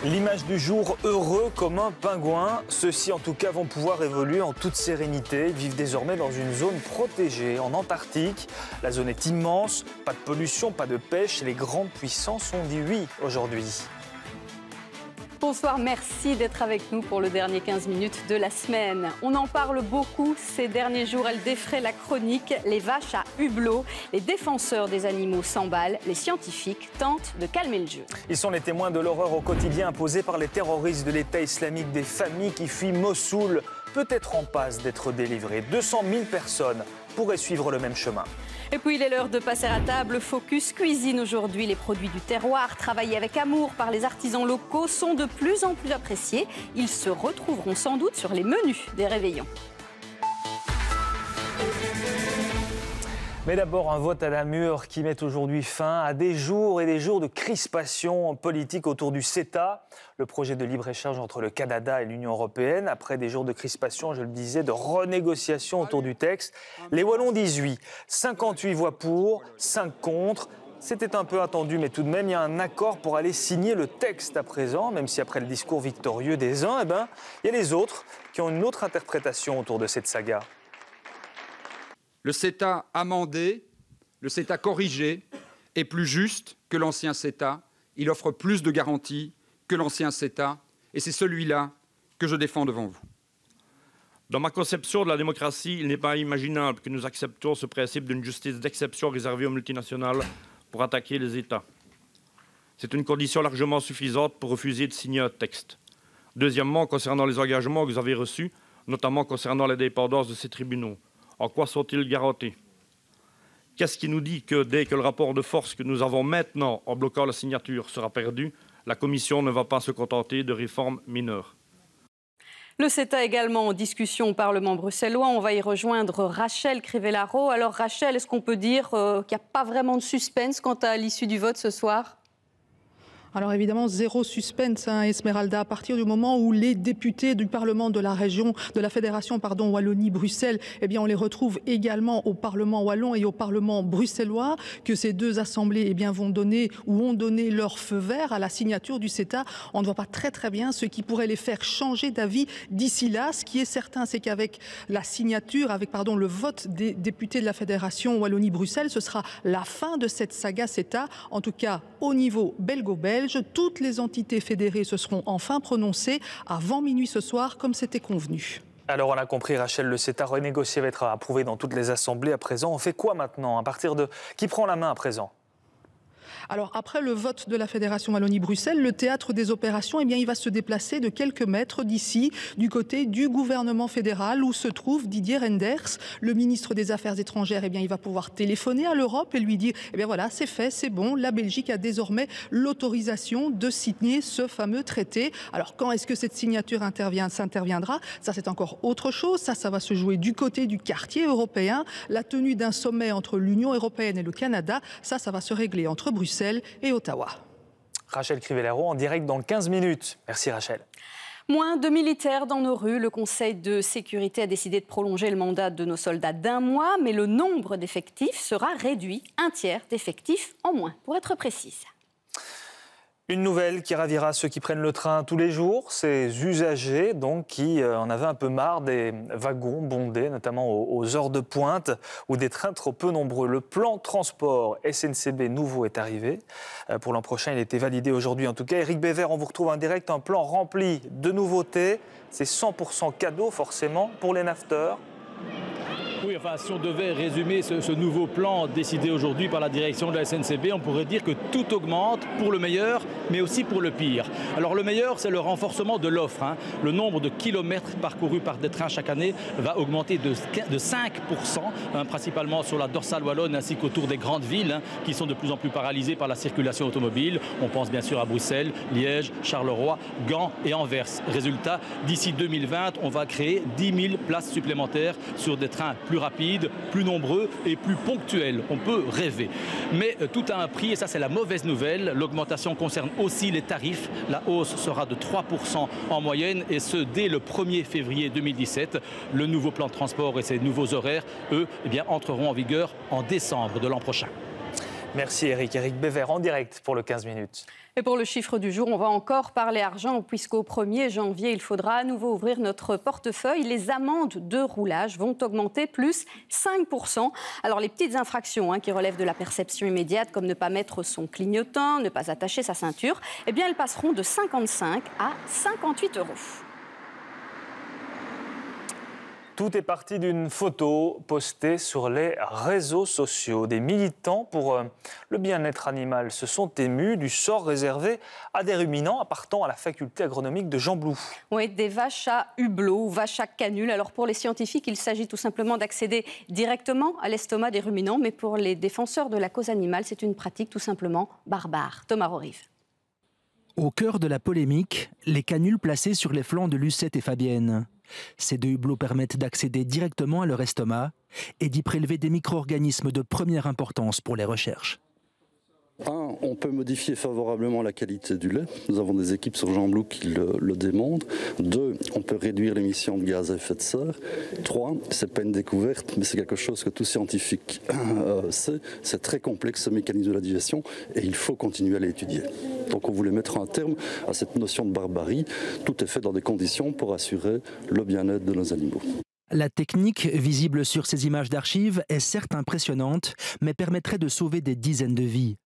L'image du jour, heureux comme un pingouin. Ceux-ci, en tout cas, vont pouvoir évoluer en toute sérénité. Ils vivent désormais dans une zone protégée, en Antarctique. La zone est immense, pas de pollution, pas de pêche. Et les grandes puissances ont dit oui aujourd'hui. Bonsoir, merci d'être avec nous pour le dernier 15 minutes de la semaine. On en parle beaucoup ces derniers jours, elle défraie la chronique. Les vaches à hublot, les défenseurs des animaux s'emballent, les scientifiques tentent de calmer le jeu. Ils sont les témoins de l'horreur au quotidien imposée par les terroristes de l'État islamique, des familles qui fuient Mossoul, peut-être en passe d'être délivrées. 200 000 personnes pourraient suivre le même chemin. Et puis il est l'heure de passer à table. Focus Cuisine aujourd'hui. Les produits du terroir, travaillés avec amour par les artisans locaux, sont de plus en plus appréciés. Ils se retrouveront sans doute sur les menus des réveillons. Mais d'abord, un vote à la mûre qui met aujourd'hui fin à des jours et des jours de crispation politique autour du CETA, le projet de libre-échange entre le Canada et l'Union européenne. Après des jours de crispation, je le disais, de renégociation autour du texte, les Wallons disent oui. 58 voix pour, 5 contre. C'était un peu attendu, mais tout de même, il y a un accord pour aller signer le texte à présent, même si après le discours victorieux des uns, il y a les autres qui ont une autre interprétation autour de cette saga. Le CETA amendé, le CETA corrigé est plus juste que l'ancien CETA. Il offre plus de garanties que l'ancien CETA et c'est celui-là que je défends devant vous. Dans ma conception de la démocratie, il n'est pas imaginable que nous acceptions ce principe d'une justice d'exception réservée aux multinationales pour attaquer les États. C'est une condition largement suffisante pour refuser de signer un texte. Deuxièmement, concernant les engagements que vous avez reçus, notamment concernant l'indépendance de ces tribunaux, en quoi sont-ils garantis? Qu'est-ce qui nous dit que dès que le rapport de force que nous avons maintenant en bloquant la signature sera perdu, la Commission ne va pas se contenter de réformes mineures? Le CETA également en discussion au Parlement bruxellois. On va y rejoindre Rachel Crivellaro. Alors Rachel, est-ce qu'on peut dire qu'il n'y a pas vraiment de suspense quant à l'issue du vote ce soir ? Alors évidemment, zéro suspense, Esmeralda, à partir du moment où les députés du Parlement de la région, de la Fédération Wallonie-Bruxelles, eh bien on les retrouve également au Parlement wallon et au Parlement bruxellois, que ces deux assemblées vont donner ou ont donné leur feu vert à la signature du CETA. On ne voit pas très bien ce qui pourrait les faire changer d'avis d'ici là. Ce qui est certain, c'est qu'avec la signature, le vote des députés de la Fédération Wallonie-Bruxelles, ce sera la fin de cette saga CETA, en tout cas au niveau belgo-belge. Toutes les entités fédérées se seront enfin prononcées avant minuit ce soir, comme c'était convenu. Alors on a compris, Rachel, le CETA renégocié va être approuvé dans toutes les assemblées à présent. On fait quoi maintenant? Qui prend la main à présent? Alors après le vote de la Fédération Wallonie-Bruxelles, le théâtre des opérations, il va se déplacer de quelques mètres d'ici, du côté du gouvernement fédéral, où se trouve Didier Reynders, le ministre des Affaires étrangères. Il va pouvoir téléphoner à l'Europe et lui dire voilà, c'est fait, c'est bon, la Belgique a désormais l'autorisation de signer ce fameux traité. Alors quand est-ce que cette signature s'interviendra? Ça, c'est encore autre chose. Ça va se jouer du côté du quartier européen. La tenue d'un sommet entre l'Union européenne et le Canada, ça va se régler entre Bruxelles et Ottawa. Rachel Crivellaro en direct dans 15 minutes. Merci Rachel. Moins de militaires dans nos rues. Le Conseil de sécurité a décidé de prolonger le mandat de nos soldats d'1 mois, mais le nombre d'effectifs sera réduit, 1/3 d'effectifs en moins, pour être précise. Une nouvelle qui ravira ceux qui prennent le train tous les jours, ces usagers donc, qui en avaient un peu marre des wagons bondés, notamment aux heures de pointe, ou des trains trop peu nombreux. Le plan transport SNCB nouveau est arrivé. Pour l'an prochain, il a été validé aujourd'hui. En tout cas, Éric Bévert, on vous retrouve en direct, un plan rempli de nouveautés. C'est 100% cadeau, forcément, pour les nafteurs. Oui, si on devait résumer ce nouveau plan décidé aujourd'hui par la direction de la SNCB, on pourrait dire que tout augmente pour le meilleur, mais aussi pour le pire. Alors le meilleur, c'est le renforcement de l'offre. Le nombre de kilomètres parcourus par des trains chaque année va augmenter de 5%, principalement sur la dorsale wallonne ainsi qu'autour des grandes villes, qui sont de plus en plus paralysées par la circulation automobile. On pense bien sûr à Bruxelles, Liège, Charleroi, Gand et Anvers. Résultat, d'ici 2020, on va créer 10 000 places supplémentaires sur des trains plus rapides, plus nombreux et plus ponctuels. On peut rêver. Mais tout a un prix et ça c'est la mauvaise nouvelle. L'augmentation concerne aussi les tarifs. La hausse sera de 3% en moyenne et ce dès le 1er février 2017. Le nouveau plan de transport et ses nouveaux horaires, eux, entreront en vigueur en décembre de l'an prochain. Merci Eric. Eric Bévert en direct pour le 15 minutes. Et pour le chiffre du jour, on va encore parler argent puisqu'au 1er janvier, il faudra à nouveau ouvrir notre portefeuille. Les amendes de roulage vont augmenter plus 5%. Alors les petites infractions qui relèvent de la perception immédiate, comme ne pas mettre son clignotant, ne pas attacher sa ceinture, eh bien elles passeront de 55 à 58 €. Tout est parti d'une photo postée sur les réseaux sociaux. Des militants pour le bien-être animal se sont émus du sort réservé à des ruminants appartenant à la faculté agronomique de Gembloux. Oui, des vaches à hublot ou vaches à canule. Alors pour les scientifiques, il s'agit tout simplement d'accéder directement à l'estomac des ruminants. Mais pour les défenseurs de la cause animale, c'est une pratique tout simplement barbare. Thomas Rorive. Au cœur de la polémique, les canules placées sur les flancs de Lucette et Fabienne. Ces deux hublots permettent d'accéder directement à leur estomac et d'y prélever des micro-organismes de première importance pour les recherches. 1, on peut modifier favorablement la qualité du lait. Nous avons des équipes sur Gembloux qui le démontrent. 2, on peut réduire l'émission de gaz à effet de serre. 3, c'est pas une découverte, mais c'est quelque chose que tout scientifique sait. C'est très complexe ce mécanisme de la digestion et il faut continuer à l'étudier. Donc on voulait mettre un terme à cette notion de barbarie. Tout est fait dans des conditions pour assurer le bien-être de nos animaux. La technique, visible sur ces images d'archives, est certes impressionnante, mais permettrait de sauver des dizaines de vies.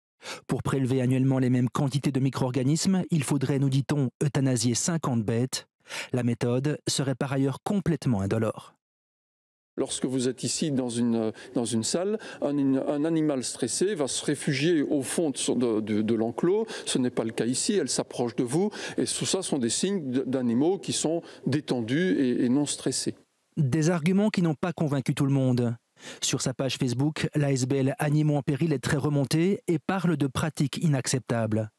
Pour prélever annuellement les mêmes quantités de micro-organismes, il faudrait, nous dit-on, euthanasier 50 bêtes. La méthode serait par ailleurs complètement indolore. Lorsque vous êtes ici dans une salle, un animal stressé va se réfugier au fond de l'enclos. Ce n'est pas le cas ici, elle s'approche de vous. Et tout ça sont des signes d'animaux qui sont détendus et non stressés. Des arguments qui n'ont pas convaincu tout le monde. Sur sa page Facebook, l'ASBL Animaux en péril est très remontée et parle de pratiques inacceptables.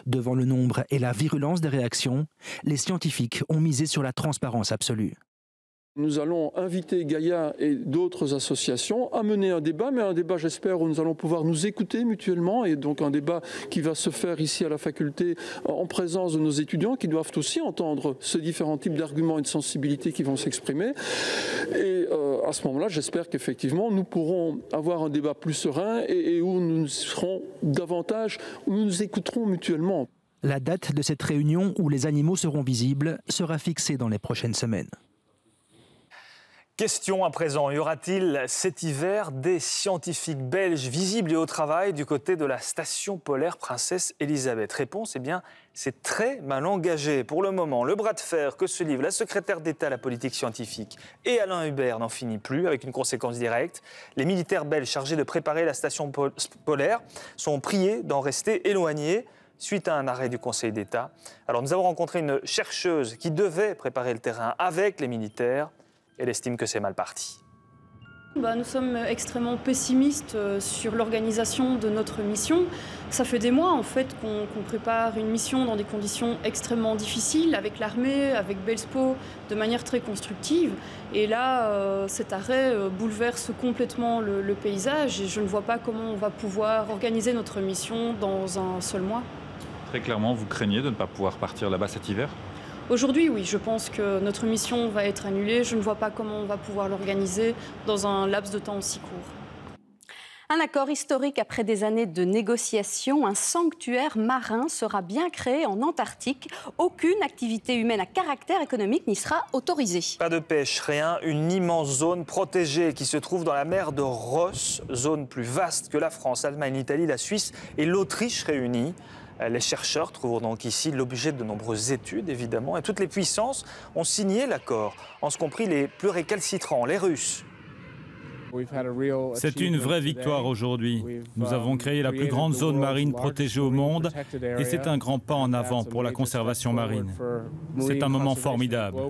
Devant le nombre et la virulence des réactions, les scientifiques ont misé sur la transparence absolue. Nous allons inviter Gaïa et d'autres associations à mener un débat, mais un débat, j'espère, où nous allons pouvoir nous écouter mutuellement, et donc un débat qui va se faire ici à la faculté en présence de nos étudiants qui doivent aussi entendre ces différents types d'arguments et de sensibilités qui vont s'exprimer. Et à ce moment-là, j'espère qu'effectivement, nous pourrons avoir un débat plus serein et où nous serons davantage, où nous nous écouterons mutuellement. La date de cette réunion où les animaux seront visibles sera fixée dans les prochaines semaines. Question à présent, y aura-t-il cet hiver des scientifiques belges visibles et au travail du côté de la station polaire Princesse Elisabeth? Réponse, eh bien, c'est très mal engagé. Pour le moment, le bras de fer que se livrent la secrétaire d'État à la politique scientifique et Alain Hubert n'en finit plus, avec une conséquence directe. Les militaires belges chargés de préparer la station polaire sont priés d'en rester éloignés suite à un arrêt du Conseil d'État. Alors nous avons rencontré une chercheuse qui devait préparer le terrain avec les militaires. Elle estime que c'est mal parti. Nous sommes extrêmement pessimistes sur l'organisation de notre mission. Ça fait des mois en fait qu'on prépare une mission dans des conditions extrêmement difficiles, avec l'armée, avec Belspo, de manière très constructive. Et là, cet arrêt bouleverse complètement le paysage et je ne vois pas comment on va pouvoir organiser notre mission dans un seul mois. Très clairement, vous craignez de ne pas pouvoir partir là-bas cet hiver ? Aujourd'hui, oui, je pense que notre mission va être annulée. Je ne vois pas comment on va pouvoir l'organiser dans un laps de temps aussi court. Un accord historique après des années de négociations. Un sanctuaire marin sera bien créé en Antarctique. Aucune activité humaine à caractère économique n'y sera autorisée. Pas de pêche, rien. Une immense zone protégée qui se trouve dans la mer de Ross, zone plus vaste que la France, l'Allemagne, l'Italie, la Suisse et l'Autriche réunies. Les chercheurs trouvent donc ici l'objet de nombreuses études, évidemment, et toutes les puissances ont signé l'accord, en ce compris les plus récalcitrants, les Russes. C'est une vraie victoire aujourd'hui. Nous avons créé la plus grande zone marine protégée au monde et c'est un grand pas en avant pour la conservation marine. C'est un moment formidable.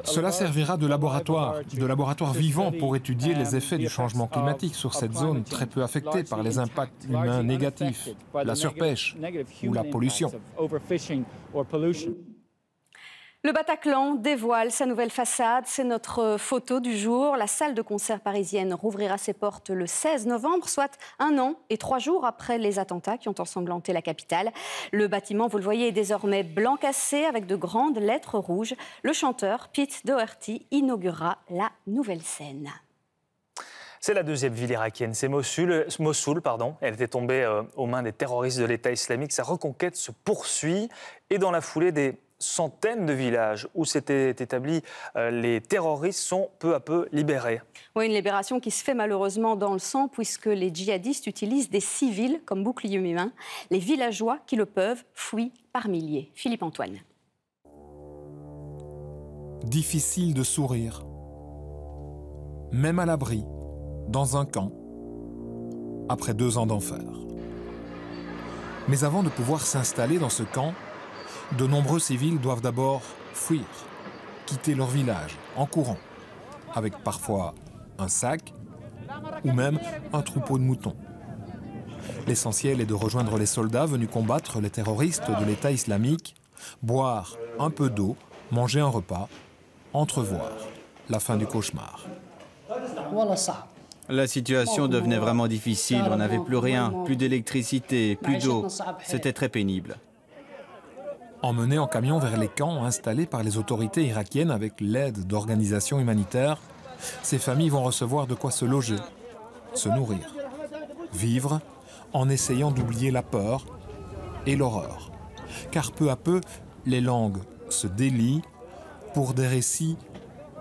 Cela servira de laboratoire vivant pour étudier les effets du changement climatique sur cette zone très peu affectée par les impacts humains négatifs, la surpêche ou la pollution. Le Bataclan dévoile sa nouvelle façade. C'est notre photo du jour. La salle de concert parisienne rouvrira ses portes le 16 novembre, soit 1 an et 3 jours après les attentats qui ont ensanglanté la capitale. Le bâtiment, vous le voyez, est désormais blanc cassé avec de grandes lettres rouges. Le chanteur Pete Doherty inaugurera la nouvelle scène. C'est la deuxième ville irakienne, c'est Mossoul. Elle était tombée aux mains des terroristes de l'État islamique. Sa reconquête se poursuit et dans la foulée des centaines de villages où s'étaient établis les terroristes sont peu à peu libérés. Oui, une libération qui se fait malheureusement dans le sang puisque les djihadistes utilisent des civils comme boucliers humains. Les villageois qui le peuvent fuient par milliers. Philippe Antoine. Difficile de sourire. Même à l'abri, dans un camp, après 2 ans d'enfer. Mais avant de pouvoir s'installer dans ce camp, de nombreux civils doivent d'abord fuir, quitter leur village en courant, avec parfois un sac ou même un troupeau de moutons. L'essentiel est de rejoindre les soldats venus combattre les terroristes de l'État islamique, boire un peu d'eau, manger un repas, entrevoir la fin du cauchemar. La situation devenait vraiment difficile, on n'avait plus rien, plus d'électricité, plus d'eau, c'était très pénible. Emmenés en camion vers les camps installés par les autorités irakiennes avec l'aide d'organisations humanitaires, ces familles vont recevoir de quoi se loger, se nourrir, vivre en essayant d'oublier la peur et l'horreur. Car peu à peu, les langues se délient pour des récits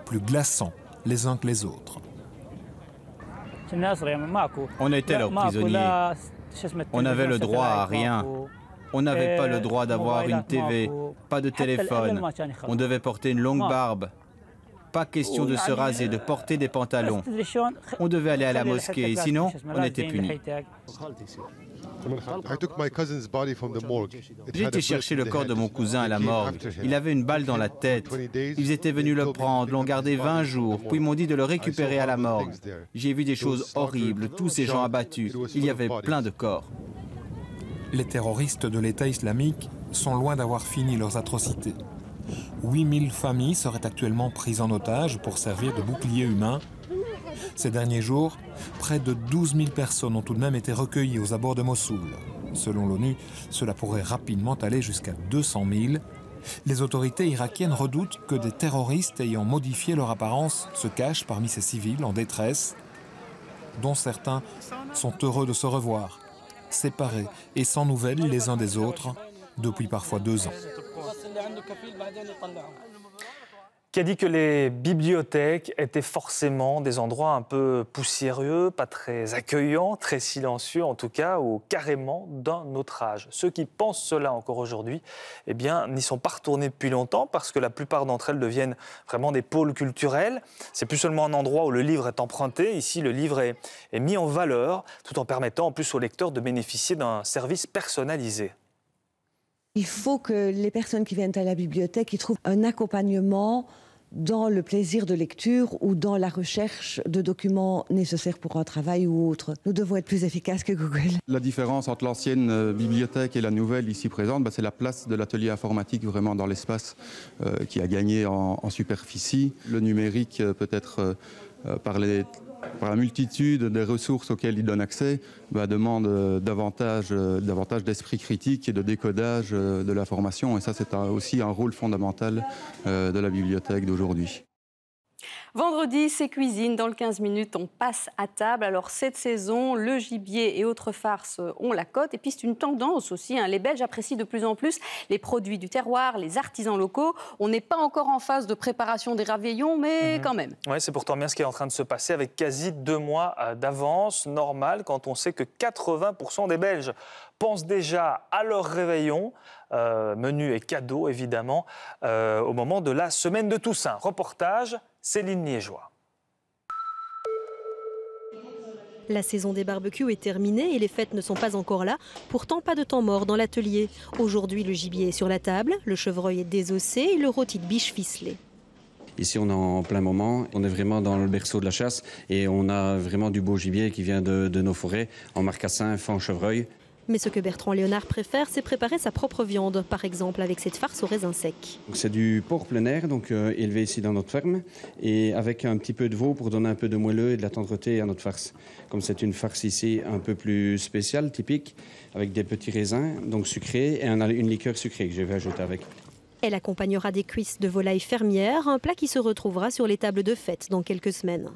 plus glaçants les uns que les autres. On était leurs prisonniers. On n'avait le droit à rien. On n'avait pas le droit d'avoir une TV, pas de téléphone. On devait porter une longue barbe. Pas question de se raser, de porter des pantalons. On devait aller à la mosquée, sinon on était punis. J'ai été chercher le corps de mon cousin à la morgue. Il avait une balle dans la tête. Ils étaient venus le prendre, l'ont gardé 20 jours, puis m'ont dit de le récupérer à la morgue. J'ai vu des choses horribles, tous ces gens abattus. Il y avait plein de corps. Les terroristes de l'État islamique sont loin d'avoir fini leurs atrocités. 8000 familles seraient actuellement prises en otage pour servir de bouclier humain. Ces derniers jours, près de 12 000 personnes ont tout de même été recueillies aux abords de Mossoul. Selon l'ONU, cela pourrait rapidement aller jusqu'à 200 000. Les autorités irakiennes redoutent que des terroristes ayant modifié leur apparence se cachent parmi ces civils en détresse, dont certains sont heureux de se revoir, séparés et sans nouvelles les uns des autres depuis parfois 2 ans. Qui a dit que les bibliothèques étaient forcément des endroits un peu poussiéreux, pas très accueillants, très silencieux en tout cas, ou carrément d'un autre âge. Ceux qui pensent cela encore aujourd'hui, eh bien, n'y sont pas retournés depuis longtemps parce que la plupart d'entre elles deviennent vraiment des pôles culturels. C'est plus seulement un endroit où le livre est emprunté. Ici, le livre est mis en valeur, tout en permettant en plus aux lecteurs de bénéficier d'un service personnalisé. Il faut que les personnes qui viennent à la bibliothèque y trouvent un accompagnement dans le plaisir de lecture ou dans la recherche de documents nécessaires pour un travail ou autre. Nous devons être plus efficaces que Google. La différence entre l'ancienne bibliothèque et la nouvelle ici présente, c'est la place de l'atelier informatique vraiment dans l'espace qui a gagné en superficie. Le numérique peut-être par la multitude des ressources auxquelles il donne accès, demande davantage d'esprit critique et de décodage de l'information. Et ça, c'est aussi un rôle fondamental de la bibliothèque d'aujourd'hui. Vendredi, c'est cuisine. Dans le 15 minutes, on passe à table. Alors, cette saison, le gibier et autres farces ont la cote. Et puis, c'est une tendance aussi. Les Belges apprécient de plus en plus les produits du terroir, les artisans locaux. On n'est pas encore en phase de préparation des réveillons, mais quand même. Oui, c'est pourtant bien ce qui est en train de se passer avec quasi 2 mois d'avance. Normal quand on sait que 80% des Belges pensent déjà à leur réveillon. Menu et cadeaux, évidemment, au moment de la semaine de Toussaint. Reportage, Céline Liégeois. La saison des barbecues est terminée et les fêtes ne sont pas encore là. Pourtant, pas de temps mort dans l'atelier. Aujourd'hui, le gibier est sur la table, le chevreuil est désossé et le rôti de biche ficelé. Ici, on est en plein moment. On est vraiment dans le berceau de la chasse et on a vraiment du beau gibier qui vient de nos forêts, en marcassin, faon, chevreuil. Mais ce que Bertrand Léonard préfère, c'est préparer sa propre viande, par exemple avec cette farce au raisin sec. C'est du porc plein air, donc élevé ici dans notre ferme, et avec un petit peu de veau pour donner un peu de moelleux et de la tendreté à notre farce. Comme c'est une farce ici un peu plus spéciale, typique, avec des petits raisins, donc sucrés, et on a une liqueur sucrée que je vais ajouter avec. Elle accompagnera des cuisses de volaille fermière, un plat qui se retrouvera sur les tables de fête dans quelques semaines.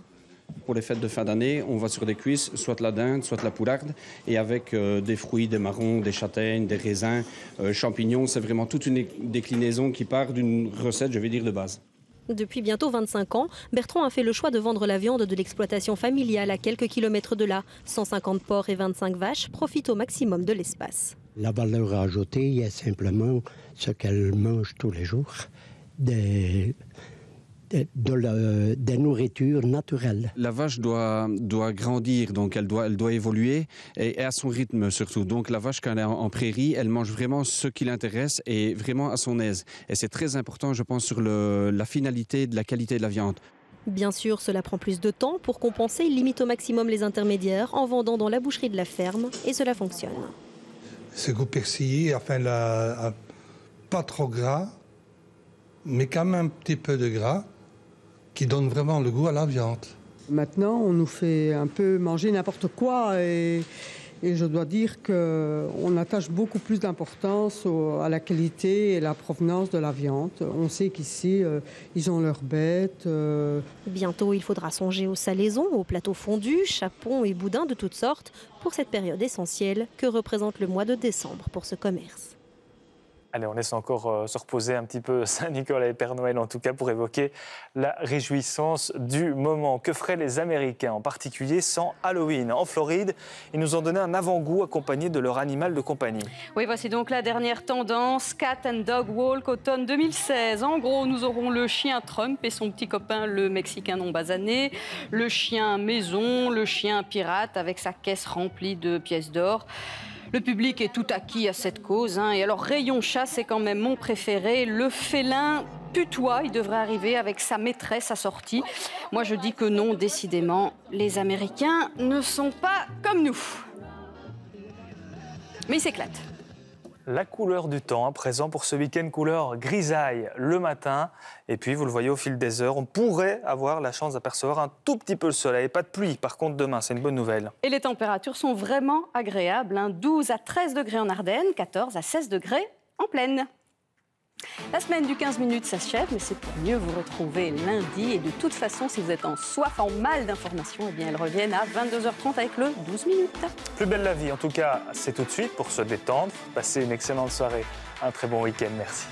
pour les fêtes de fin d'année, on va sur des cuisses, soit la dinde, soit la poularde, et avec des fruits, des marrons, des châtaignes, des raisins, champignons. C'est vraiment toute une déclinaison qui part d'une recette, je vais dire, de base. Depuis bientôt 25 ans, Bertrand a fait le choix de vendre la viande de l'exploitation familiale à quelques kilomètres de là. 150 porcs et 25 vaches profitent au maximum de l'espace. La valeur ajoutée, il y a simplement ce qu'elle mange tous les jours, des nourritures naturelles. La vache doit grandir, donc elle doit évoluer et à son rythme surtout. Donc la vache, quand elle est en prairie, elle mange vraiment ce qui l'intéresse et vraiment à son aise. Et c'est très important, je pense, sur la finalité de la qualité de la viande. Bien sûr, cela prend plus de temps. Pour compenser, il limite au maximum les intermédiaires en vendant dans la boucherie de la ferme et cela fonctionne. Ce goût persillé, enfin, pas trop gras, mais quand même un petit peu de gras, qui donne vraiment le goût à la viande. Maintenant, on nous fait un peu manger n'importe quoi et je dois dire qu'on attache beaucoup plus d'importance à la qualité et la provenance de la viande. On sait qu'ici, ils ont leurs bêtes. Bientôt, il faudra songer aux salaisons, aux plateaux fondus, chapons et boudins de toutes sortes pour cette période essentielle que représente le mois de décembre pour ce commerce. Allez, on laisse encore se reposer un petit peu Saint-Nicolas et Père Noël, en tout cas pour évoquer la réjouissance du moment. Que feraient les Américains, en particulier sans Halloween? En Floride, ils nous ont donné un avant-goût accompagné de leur animal de compagnie. Oui, voici donc la dernière tendance, Cat and Dog Walk automne 2016. En gros, nous aurons le chien Trump et son petit copain, le Mexicain non basané, le chien maison, le chien pirate avec sa caisse remplie de pièces d'or. Le public est tout acquis à cette cause. Et alors, rayon chat, c'est quand même mon préféré. Le félin putois, il devrait arriver avec sa maîtresse assortie. Moi, je dis que non, décidément, les Américains ne sont pas comme nous. Mais ils s'éclatent. La couleur du temps, à présent pour ce week-end, couleur grisaille le matin. Et puis, vous le voyez au fil des heures, on pourrait avoir la chance d'apercevoir un tout petit peu le soleil. Pas de pluie, par contre, demain, c'est une bonne nouvelle. Et les températures sont vraiment agréables. 12 à 13 degrés en Ardennes, 14 à 16 degrés en plaine. La semaine du 15 minutes s'achève, mais c'est pour mieux vous retrouver lundi. Et de toute façon, si vous êtes en soif, en mal d'informations, eh bien, elles reviennent à 22h30 avec le 12 minutes. Plus belle la vie, en tout cas, c'est tout de suite pour se détendre. Passez une excellente soirée, un très bon week-end, merci.